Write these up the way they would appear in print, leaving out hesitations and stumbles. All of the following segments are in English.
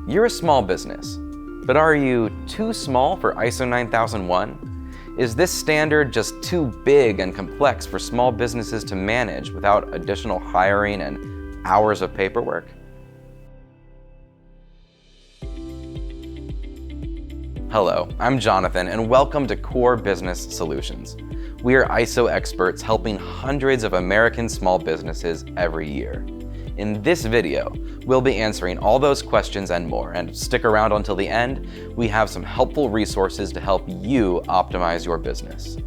You're a small business, but are you too small for ISO 9001? Is this standard just too big and complex for small businesses to manage without additional hiring and hours of paperwork? Hello, I'm Jonathan, and welcome to Core Business Solutions. We are ISO experts helping hundreds of American small businesses every year. In this video, we'll be answering all those questions and more, and stick around until the end. We have some helpful resources to help you optimize your business.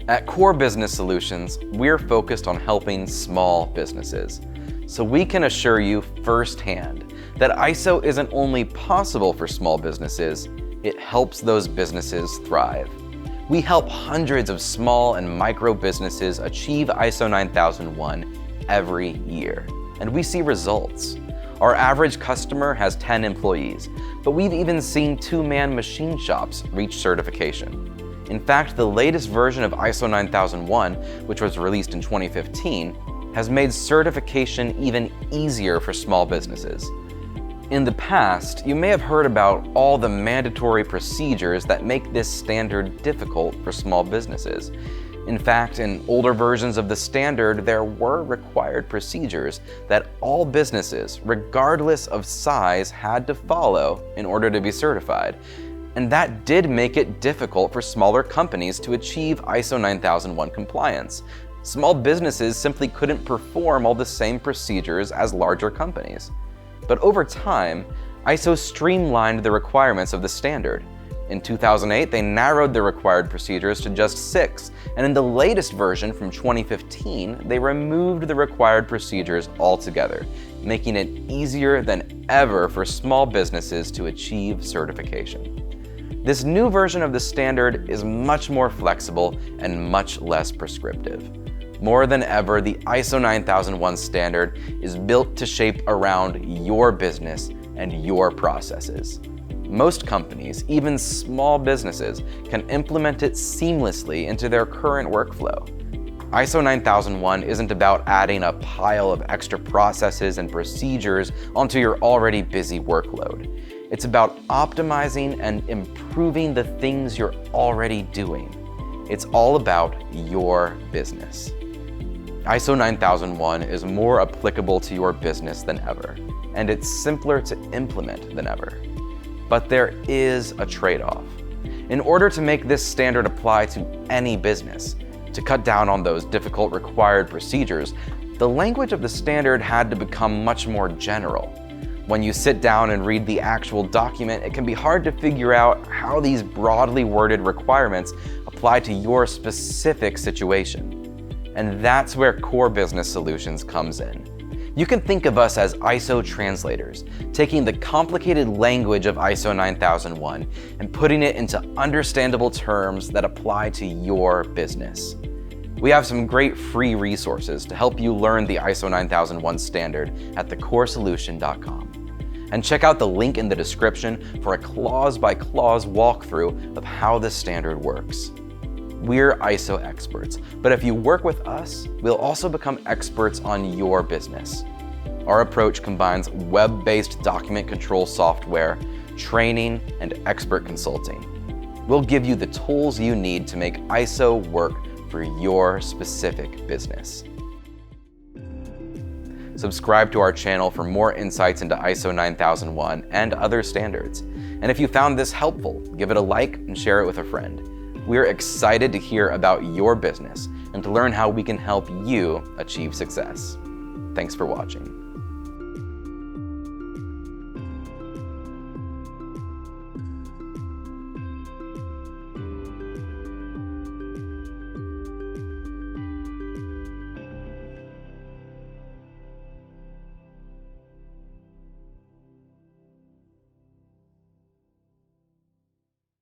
At Core Business Solutions, we're focused on helping small businesses, so we can assure you firsthand that ISO isn't only possible for small businesses, it helps those businesses thrive. We help hundreds of small and micro businesses achieve ISO 9001 every year, and we see results. Our average customer has 10 employees, but we've even seen two-man machine shops reach certification. In fact, the latest version of ISO 9001, which was released in 2015, has made certification even easier for small businesses. In the past, you may have heard about all the mandatory procedures that make this standard difficult for small businesses. In fact, in older versions of the standard, there were required procedures that all businesses, regardless of size, had to follow in order to be certified. And that did make it difficult for smaller companies to achieve ISO 9001 compliance. Small businesses simply couldn't perform all the same procedures as larger companies. But over time, ISO streamlined the requirements of the standard. In 2008, they narrowed the required procedures to just 6, and in the latest version from 2015, they removed the required procedures altogether, making it easier than ever for small businesses to achieve certification. This new version of the standard is much more flexible and much less prescriptive. More than ever, the ISO 9001 standard is built to shape around your business and your processes. Most companies, even small businesses, can implement it seamlessly into their current workflow. ISO 9001 isn't about adding a pile of extra processes and procedures onto your already busy workload. It's about optimizing and improving the things you're already doing. It's all about your business. ISO 9001 is more applicable to your business than ever, and it's simpler to implement than ever. But there is a trade-off. In order to make this standard apply to any business, to cut down on those difficult required procedures, the language of the standard had to become much more general. When you sit down and read the actual document, it can be hard to figure out how these broadly worded requirements apply to your specific situation. And that's where Core Business Solutions comes in. You can think of us as ISO translators, taking the complicated language of ISO 9001 and putting it into understandable terms that apply to your business. We have some great free resources to help you learn the ISO 9001 standard at thecoresolution.com. And check out the link in the description for a clause-by-clause walkthrough of how the standard works. We're ISO experts, but if you work with us, we'll also become experts on your business. Our approach combines web-based document control software, training, and expert consulting. We'll give you the tools you need to make ISO work for your specific business. Subscribe to our channel for more insights into ISO 9001 and other standards. And if you found this helpful, give it a like and share it with a friend. We're excited to hear about your business and to learn how we can help you achieve success. Thanks for watching.